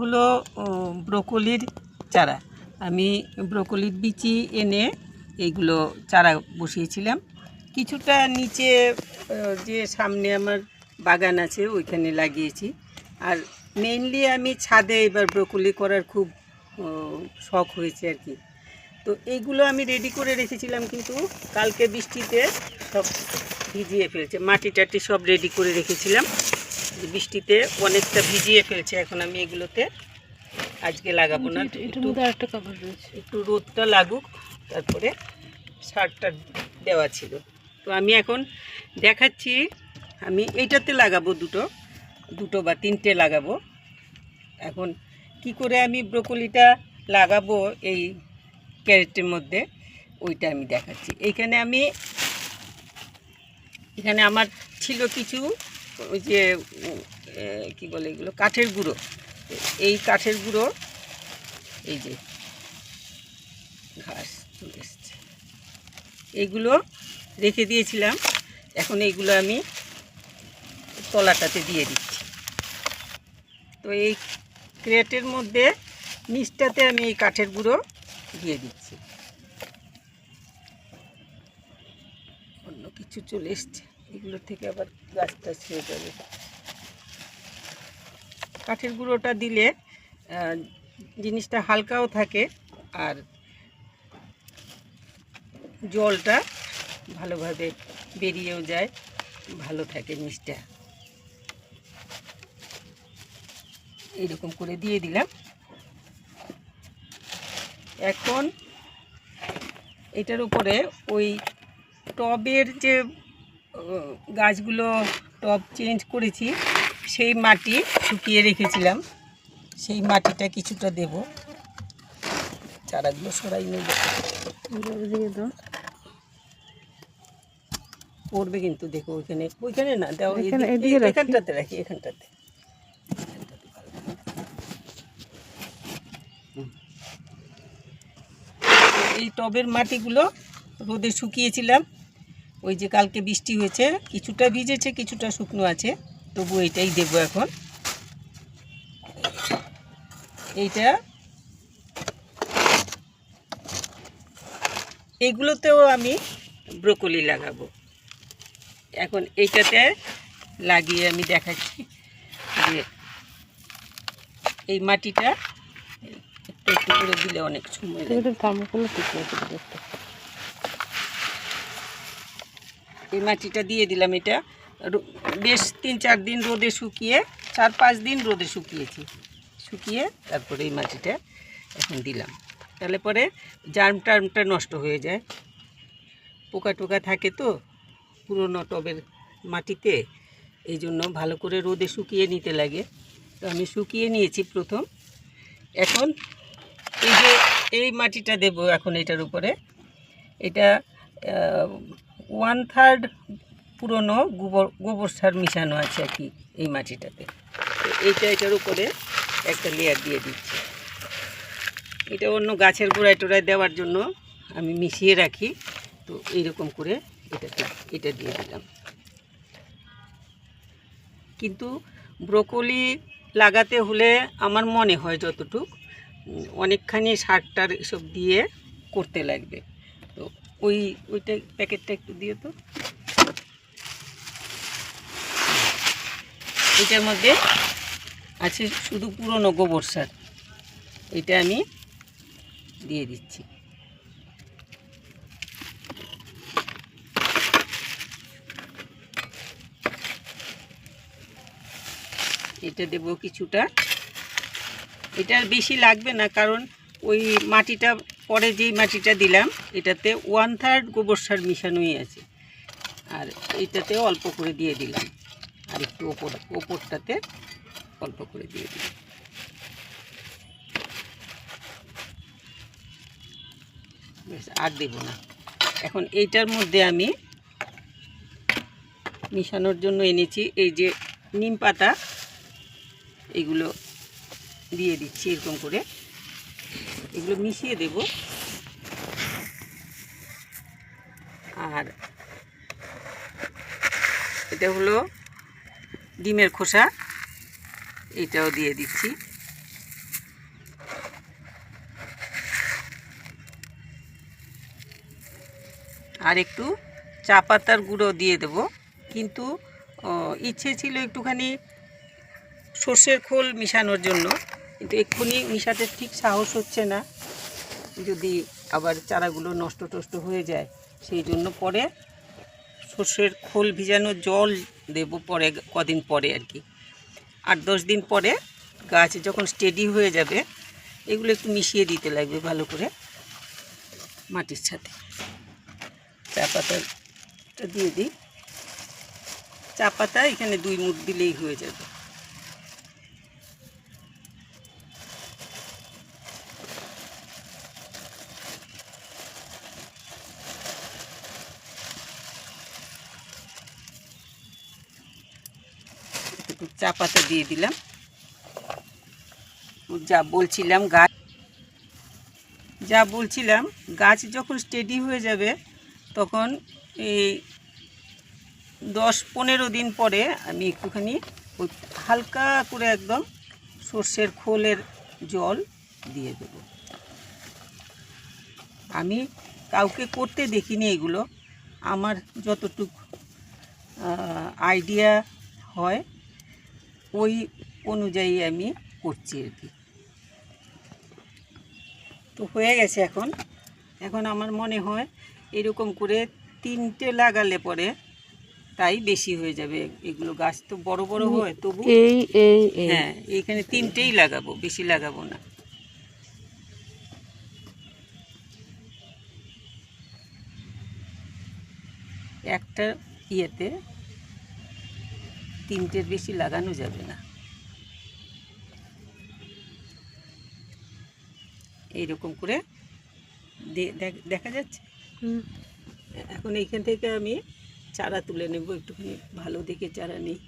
হলো ব্রোকলির চারা। আমি ব্রোকলির বিচি এনে এইগুলো চারা বসিয়েছিলাম। কিছুটা নিচে যে সামনে আমার বাগান আছে ওইখানে লাগিয়েছি। আর মেইনলি আমি ছাদে এবার ব্রোকলি করার খুব শখ হয়েছে আর কি। তো এইগুলো আমি রেডি করে রেখেছিলাম, কিন্তু কালকে বৃষ্টিতে সব ভিজিয়ে ফেলছে। মাটি টাটি সব রেডি করে রেখেছিলাম, বৃষ্টিতে অনেকটা ভিজিয়ে ফেলছে। এখন আমি এগুলোতে আজকে লাগাবো না, একটু রোদটা লাগুক, তারপরে সারটা দেওয়া ছিল। তো আমি এখন দেখাচ্ছি, আমি এইটাতে লাগাবো দুটো বা তিনটে লাগাবো। এখন কি করে আমি ব্রোকলিটা লাগাবো এই ক্যারেটের মধ্যে ওইটা আমি দেখাচ্ছি। এখানে আমার ছিল কিছু ওই যে কি বলে এগুলো, কাঠের গুঁড়ো। এই কাঠের গুঁড়ো, এই যে ঘাস চলে এসছে, এইগুলো রেখে দিয়েছিলাম। এখন এইগুলো আমি তলাটাতে দিয়ে দিচ্ছি। তো এই ক্রেটের মধ্যে নিচটাতে আমি এই কাঠের গুঁড়ো দিয়ে দিচ্ছি। অন্য কিছু চলে এসছে, এগুলো থেকে আবার গাছটা ছেড়ে যাবে। কাঠের গুঁড়োটা দিলে জিনিসটা হালকাও থাকে, আর জলটা ভালোভাবে বেরিয়েও যায়, ভালো থাকে জিনিসটা। এইরকম করে দিয়ে দিলাম। এখন এটার উপরে ওই টবের যে গাছগুলো টব চেঞ্জ করেছি সেই মাটি শুকিয়ে রেখেছিলাম, সেই মাটিটা কিছুটা দেব। চারাগুলো সরাই নেব, পড়বে কিন্তু। দেখো ওইখানে না দাও, এখানটাতে রাখি, এখানটাতে। এই টবের মাটিগুলো রোদে শুকিয়েছিলাম, ওই যে কালকে বৃষ্টি হয়েছে, কিছুটা ভিজেছে কিছুটা শুকনো আছে, তবু এইটাই দেবো এখন। এইগুলোতেও আমি ব্রোকলি লাগাবো। এখন এইটাতে লাগিয়ে আমি দেখাচ্ছি যে এই মাটিটা একটু একটু করে দিলে অনেক সময় লাগে। এই মাটিটা দিয়ে দিলাম। এটা বেশ 3-4 দিন রোদে শুকিয়ে, 4-5 দিন রোদে শুকিয়ে তারপরে এই মাটিটা এখন দিলাম। তাহলে পরে টার্মটা নষ্ট হয়ে যায়, পোকা টোকা থাকে তো পুরোনো টবের মাটিতে, এই জন্য ভালো করে রোদে শুকিয়ে নিতে লাগে। তো আমি শুকিয়ে নিয়েছি প্রথম। এখন এই যে এই মাটিটা দেব এখন এটার উপরে। এটা 1/3 পুরনো গোবর সার মিশানো আছে আর কি এই মাটিটাতে। তো এটার উপরে একটা লেয়ার দিয়ে দিচ্ছি। এটা অন্য গাছের গোড়ায় টোড়ায় দেওয়ার জন্য আমি মিশিয়ে রাখি। তো এইরকম করে এটা দিয়ে দিলাম। কিন্তু ব্রোকলি লাগাতে হলে আমার মনে হয় যতটুক অনেকখানি সারটার এসব দিয়ে করতে লাগবে। তো ওইটা প্যাকেটটা একটু দিয়ে তো। এটার মধ্যে আছে শুধু পুরনো গোবর সার, এটা আমি দিয়ে দিচ্ছি। এটা দেব কিছুটা, এটা বেশি লাগবে না, কারণ ওই মাটিটা পরে যেই মাটিটা দিলাম এটাতে 1/3 গোবর সার মিশানোই আছে, আর এটাতে অল্প করে দিয়ে দিলাম, আর একটু ওপরটাতে অল্প করে দিয়ে দিলাম। বেশ, আর দেব না। এখন এইটার মধ্যে আমি মিশানোর জন্য এনেছি এই যে নিম পাতা, এগুলো দিয়ে দিচ্ছি এরকম করে, এগুলো মিশিয়ে দেব। আর এটা হলো ডিমের খোসা, এটাও দিয়ে দিচ্ছি। আর একটু চা পাতার গুঁড়ো দিয়ে দেব। কিন্তু ইচ্ছে ছিল একটুখানি সর্ষের খোল মিশানোর জন্য, কিন্তু এক্ষুনি মিশাতে ঠিক সাহস হচ্ছে না, যদি আবার চারাগুলো নষ্ট টষ্ট হয়ে যায়। সেই জন্য পরে সর্ষের খোল ভিজানো জল দেব পরে, কদিন পরে আর কি, 8-10 দিন পরে গাছ যখন স্টেডি হয়ে যাবে এগুলো একটু মিশিয়ে দিতে লাগবে ভালো করে মাটির সাথে। চা পাতাটা দিয়ে দিই। চা পাতা এখানে 2 মুঠ দিলেই হয়ে যাবে। একটু চা পাতা দিয়ে দিলাম। যা বলছিলাম গাছ যখন স্টেডি হয়ে যাবে তখন এই 10-15 দিন পরে আমি একটুখানি ওই হালকা করে একদম সর্ষের খোলের জল দিয়ে দেব। আমি কাউকে করতে দেখিনি এগুলো, আমার যতটুকু আইডিয়া হয় ওই অনুযায়ী আমি করছি আর কি। তো হয়ে গেছে। এখন আমার মনে হয় এরকম করে 3টে লাগালে পরে তাই বেশি হয়ে যাবে। এগুলো গাছ তো বড় বড় হয়, তবু হ্যাঁ এইখানে 3টেই লাগাবো, বেশি লাগাবো না। একটা ইয়েতে 3টের বেশি লাগানো যাবে না। এইরকম করে দেখা যাচ্ছে। এখন এইখান থেকে আমি চারা তুলে নেব, একটুখানি ভালো দেখে চারা নিই।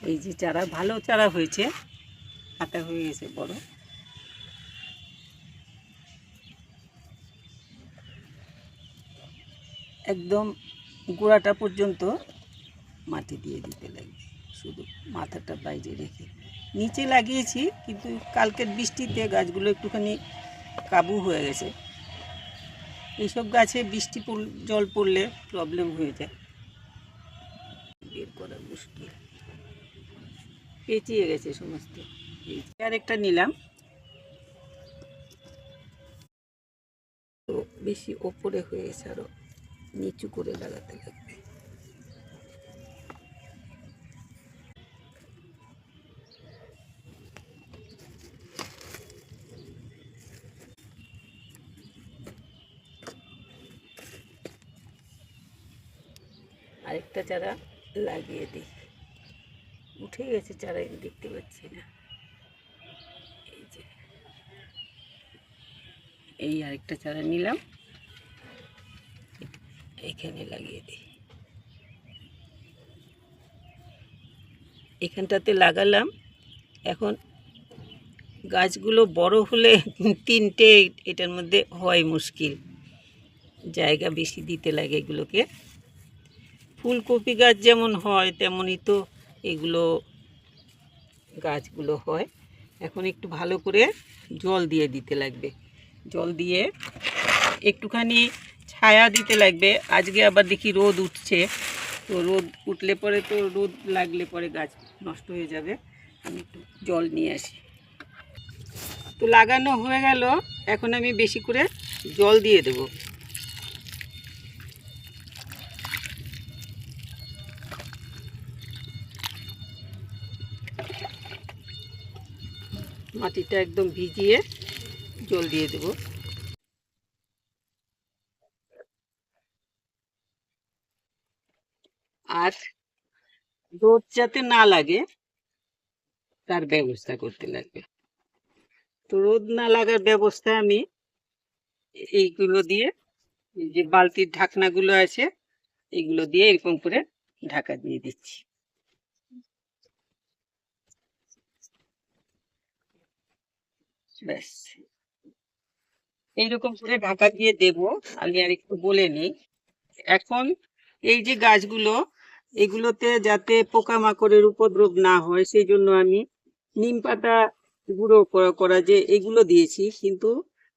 এই যে চারা, ভালো চারা হয়েছে, হাতা হয়ে গেছে বড়। একদম গোড়াটা পর্যন্ত মাটি দিয়ে দিতে লাগবে, শুধু মাথাটা বাইরে রেখে। নিচে লাগিয়েছি, কিন্তু কালকের বৃষ্টিতে গাছগুলো একটুখানি কাবু হয়ে গেছে। এইসব গাছে বৃষ্টি জল পড়লে প্রবলেম হয়ে যায়, বের করা মুশকিল, পেঁচিয়ে গেছে সমস্ত। এই আরেকটা নিলাম, তো বেশি ওপরে হয়ে গেছে, আরও নিচু করে লাগাতে লাগবে। আরেকটা চারা লাগিয়ে দিই। উঠে গেছে চারা, দেখতে পাচ্ছি না। এই যে এই আরেকটা চারা নিলাম, এখানে লাগিয়ে দিই। এখানটাতে লাগালাম। এখন গাছগুলো বড় হলে 3টে এটার মধ্যে হয় মুশকিল, জায়গা বেশি দিতে লাগে এগুলোকে। ফুলকপি গাছ যেমন হয় তেমনই তো এগুলো গাছগুলো হয়। এখন একটু ভালো করে জল দিয়ে দিতে লাগবে, জল দিয়ে একটুখানি ছায়া দিতে লাগবে। আজকে আবার দেখি রোদ উঠছে, তো রোদ উঠলে পরে তো রোদ লাগলে পরে গাছ নষ্ট হয়ে যাবে। আমি একটু জল নিয়ে আসি। তো লাগানো হয়ে গেল, এখন আমি বেশি করে জল দিয়ে দেব। মাটিটা একদম ভিজিয়ে জল দিয়ে দেব। আর রোদ যাতে না লাগে তার ব্যবস্থা করতে লাগবে। তো রোদ না লাগার ব্যবস্থা আমি এইগুলো দিয়ে, যে বালতির ঢাকনাগুলো আছে এগুলো দিয়ে এরকম করে ঢাকা দিয়ে দিচ্ছি। ব্যাস, এইরকম করে ঢাকা দিয়ে দেব। আমি আর একটু বলে নিই। এখন এই যে গাছগুলো এগুলোতে যাতে পোকামাকড়ের উপদ্রব না হয় সেই জন্য আমি নিম পাতা গুঁড়ো করা যে এগুলো দিয়েছি। কিন্তু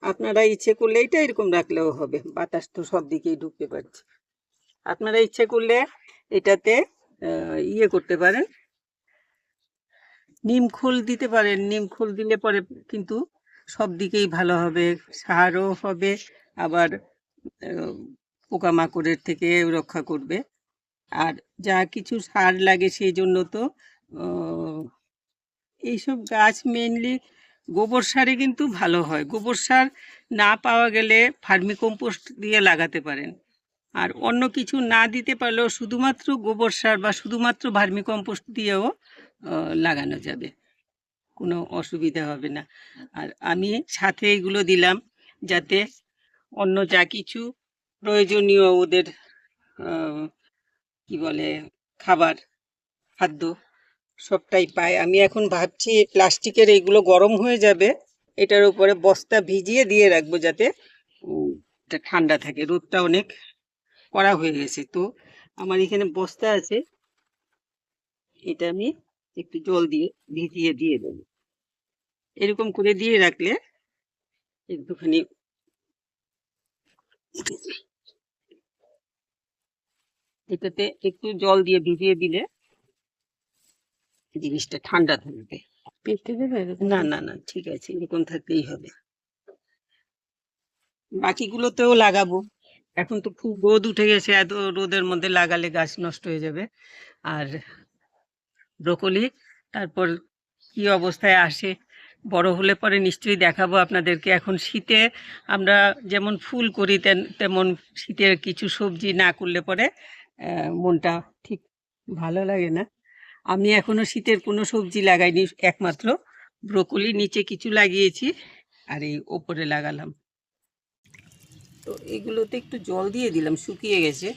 আপনারা ইচ্ছে করলে এটা এরকম রাখলেও হবে, বাতাস তো সব দিকেই ঢুকতে পারছে। আপনারা ইচ্ছে করলে এটাতে ইয়ে করতে পারেন, নিম খোল দিতে পারেন। নিম খোল দিলে পরে কিন্তু সব দিকেই ভালো হবে, সারও হবে, আবার পোকামাকড়ের থেকে রক্ষা করবে। আর যা কিছু সার লাগে সেই জন্য তো এইসব গাছ মেনলি গোবর সারে কিন্তু ভালো হয়। গোবর সার না পাওয়া গেলে ভার্মি কম্পোস্ট দিয়ে লাগাতে পারেন। আর অন্য কিছু না দিতে পারলেও শুধুমাত্র গোবর সার বা শুধুমাত্র ভার্মি কম্পোস্ট দিয়েও লাগানো যাবে, কোনো অসুবিধা হবে না। আর আমি সাথে এগুলো দিলাম যাতে অন্য যা কিছু প্রয়োজনীয় ওদের কি বলে খাদ্য সবটাই পায়। আমি এখন ভাবছি প্লাস্টিকের এইগুলো গরম হয়ে যাবে, এটার উপরে বস্তা ভিজিয়ে দিয়ে রাখবো যাতে এটা ঠান্ডা থাকে। রোদটা অনেক কড়া হয়ে গেছে, তো আমার এখানে বস্তা আছে, এটা আমি একটু জল দিয়ে ভিজিয়ে দিয়ে দেবো। এরকম করে দিয়ে রাখলে একটুখানি এটাতে একটু জল দিয়ে ভিজিয়ে দিলে জিনিসটা ঠান্ডা থাকবে। পেতে দেবে? না না না, ঠিক আছে, এরকম থাকলেই হবে। বাকিগুলোতেও লাগাবো। এখন তো খুব রোদ উঠে গেছে, এত রোদের মধ্যে লাগালে গাছ নষ্ট হয়ে যাবে। আর ব্রোকলি তারপর কি অবস্থায় আসে বড় হলে পরে নিশ্চয়ই দেখাবো আপনাদেরকে। এখন শীতে আমরা যেমন ফুল করি তেমন শীতের কিছু সবজি না করলে পরে মনটা ঠিক ভালো লাগে না। আমি এখনো শীতের কোনো সবজি লাগাইনি, একমাত্র ব্রোকলি নিচে কিছু লাগিয়েছি আর এই ওপরে লাগালাম। তো এগুলোতে একটু জল দিয়ে দিলাম, শুকিয়ে গেছে।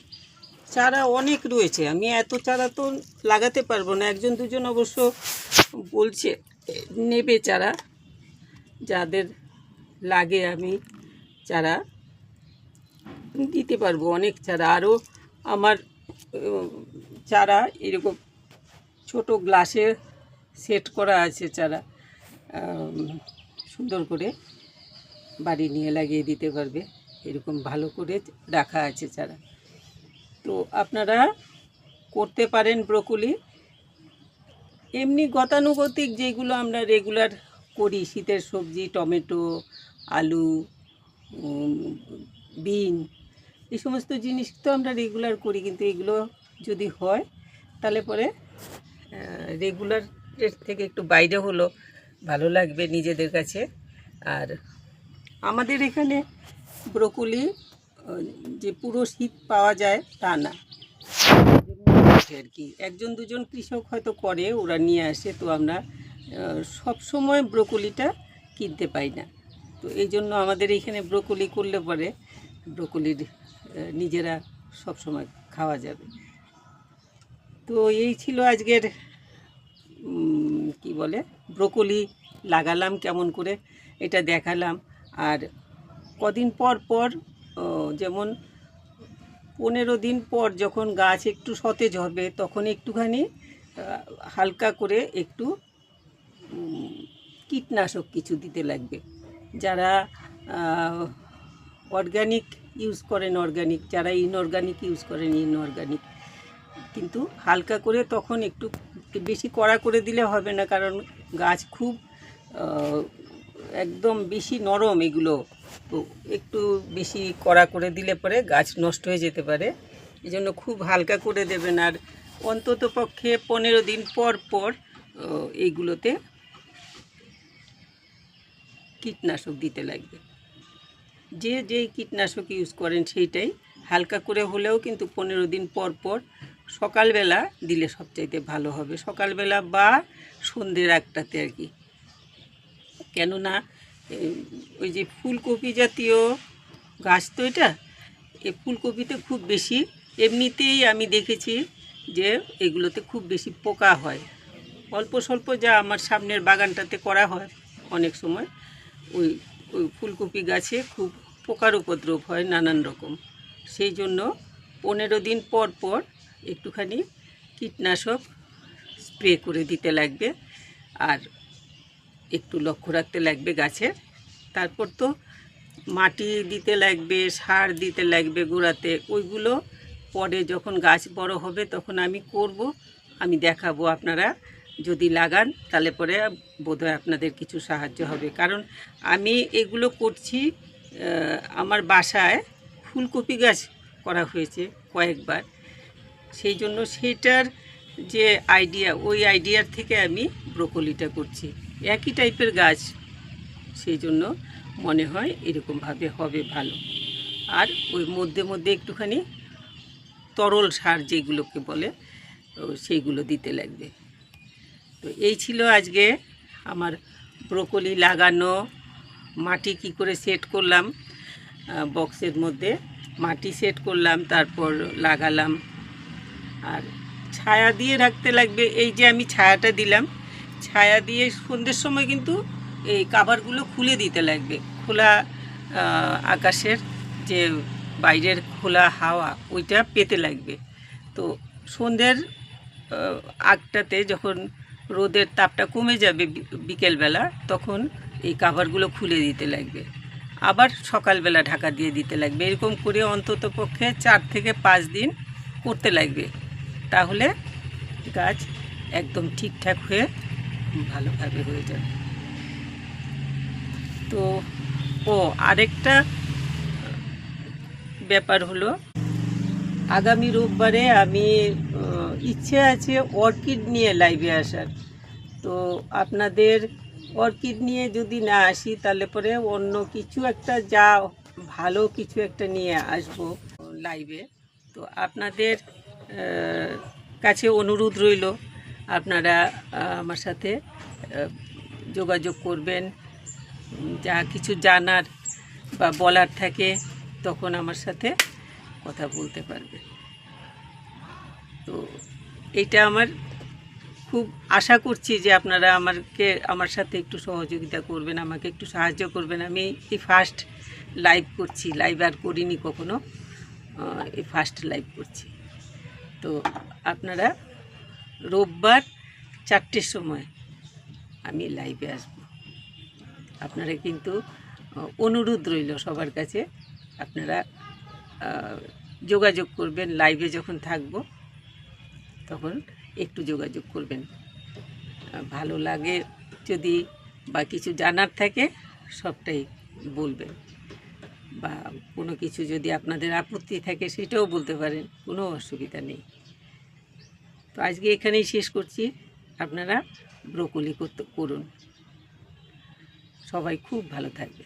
চারা অনেক রয়েছে, আমি এত চারা তো লাগাতে পারবো না। একজন দুজন অবশ্য বলছে নেবে চারা, যাদের লাগে আমি চারা দিতে পারবো, অনেক চারা। আরও আমার চারা এরকম ছোট গ্লাসে সেট করা আছে চারা, সুন্দর করে বাড়ি নিয়ে লাগিয়ে দিতে পারবে, এরকম ভালো করে রাখা আছে চারা। তো আপনারা করতে পারেন ব্রোকলি। এমনি গতানুগতিক যেগুলো আমরা রেগুলার করি, শীতের সবজি, টমেটো, আলু, বিন, এই সমস্ত জিনিস তো আমরা রেগুলার করি। কিন্তু এগুলো যদি হয় তাহলে পরে রেগুলারের থেকে একটু বাইরে হলো ভালো লাগবে নিজেদের কাছে। আর আমাদের এখানে ব্রোকলি যে পুরো শীত পাওয়া যায় তা না আর কি। একজন দুজন কৃষক হয়তো করে, ওরা নিয়ে আসে, তো আমরা সব সময় ব্রোকলিটা কিনতে পাই না। তো এই জন্য আমাদের এইখানে ব্রোকলি করলে পরে ব্রোকলির নিজেরা সব সময় খাওয়া যাবে। তো এই ছিল আজকের কি বলে ব্রোকলি লাগালাম কেমন করে এটা দেখালাম। আর কদিন পর পর যেমন 15 দিন পর যখন গাছ একটু সতেজ হবে তখন একটুখানি হালকা করে একটু কীটনাশক কিছু দিতে লাগবে। যারা অর্গানিক ইউজ করেন অর্গানিক, যারা ইনঅর্গানিক ইউজ করেন ইনঅর্গানিক, কিন্তু হালকা করে, তখন একটু বেশি কড়া করে দিলে হবে না, কারণ গাছ খুব একদম বেশি নরম এগুলো, তো একটু বেশি কড়া করে দিলে পরে গাছ নষ্ট হয়ে যেতে পারে। এই জন্য খুব হালকা করে দেবেন। আর অন্তত পক্ষে 15 দিন পর পর এইগুলোতে কীটনাশক দিতে লাগবে। যে যেই কীটনাশক ইউজ করেন সেইটাই হালকা করে হলেও কিন্তু 15 দিন পর পর সকালবেলা দিলে সবচাইতে ভালো হবে, সকালবেলা বা সন্ধ্যের একটাতে আর কি। কেননা ওই যে ফুলকপি জাতীয় গাছ তো এটা, এই ফুলকপিতে খুব বেশি এমনিতেই আমি দেখেছি যে এগুলোতে খুব বেশি পোকা হয়। অল্প স্বল্প যা আমার সামনের বাগানটাতে করা হয় অনেক সময়, ওই ওই ফুলকপি গাছে খুব পোকার উপদ্রব হয় নানান রকম। সেই জন্য 15 দিন পর পর একটুখানি কীটনাশক স্প্রে করে দিতে লাগবে, আর একটু লক্ষ্য রাখতে লাগবে গাছের। তারপর তো মাটি দিতে লাগবে, সার দিতে লাগবে গোড়াতে, ওইগুলো পরে যখন গাছ বড় হবে তখন আমি করব, আমি দেখাবো। আপনারা যদি লাগান তাহলে পরে বোধহয় আপনাদের কিছু সাহায্য হবে। কারণ আমি এগুলো করছি, আমার বাসায় ফুলকপি গাছ করা হয়েছে কয়েকবার, সেই জন্য সেটার যে আইডিয়া, ওই আইডিয়ার থেকে আমি ব্রোকলিটা করছি। একই টাইপের গাছ, সেই জন্য মনে হয় এরকমভাবে হবে ভালো। আর ওই মধ্যে মধ্যে একটুখানি তরল সার যেগুলোকে বলে সেইগুলো দিতে লাগবে। তো এই ছিল আজকে আমার ব্রোকলি লাগানো। মাটি কি করে সেট করলাম, বক্সের মধ্যে মাটি সেট করলাম, তারপর লাগালাম। আর ছায়া দিয়ে রাখতে লাগবে। এই যে আমি ছায়াটা দিলাম, ছায়া দিয়ে সন্ধ্যের সময় কিন্তু এই কাভারগুলো খুলে দিতে লাগবে। খোলা আকাশের যে বাইরের খোলা হাওয়া, ওইটা পেতে লাগবে। তো সন্ধ্যের আগটাতে যখন রোদের তাপটা কমে যাবে বিকেলবেলা, তখন এই কাভারগুলো খুলে দিতে লাগবে, আবার সকালবেলা ঢাকা দিয়ে দিতে লাগবে। এরকম করে অন্তত পক্ষে 4 থেকে 5 দিন করতে লাগবে, তাহলে গাছ একদম ঠিকঠাক হয়ে ভালোভাবে হয়ে যাবে। তো আরেকটা ব্যাপার হলো, আগামী রোববারে আমি ইচ্ছে আছে অর্কিড নিয়ে লাইভে আসার। তো আপনাদের অর্কিড নিয়ে যদি না আসি তাহলে পরে অন্য কিছু একটা, যা ভালো কিছু একটা নিয়ে আসব লাইভে। তো আপনাদের কাছে অনুরোধ রইল, আপনারা আমার সাথে যোগাযোগ করবেন। যা কিছু জানার বা বলার থাকে তখন আমার সাথে কথা বলতে পারবে। তো এইটা আমার খুব আশা করছি যে আপনারা আমার সাথে একটু সহযোগিতা করবেন, আমাকে একটু সাহায্য করবেন। আমি এই ফার্স্ট লাইভ করছি, লাইভ আর করিনি কখনো, এই ফার্স্ট লাইভ করছি। তো আপনারা রোববার 4টের সময় আমি লাইভে আসব। আপনারা কিন্তু অনুরোধ রইল সবার কাছে, আপনারা যোগাযোগ করবেন। লাইভে যখন থাকব তখন একটু যোগাযোগ করবেন। ভালো লাগে যদি বা কিছু জানার থাকে সবটাই বলবেন, বা কোনো কিছু যদি আপনাদের আপত্তি থাকে সেটাও বলতে পারেন, কোনো অসুবিধা নেই। তো আজকে এখানেই শেষ করছি। আপনারা ব্রোকলি করুন। সবাই খুব ভালো থাকবে।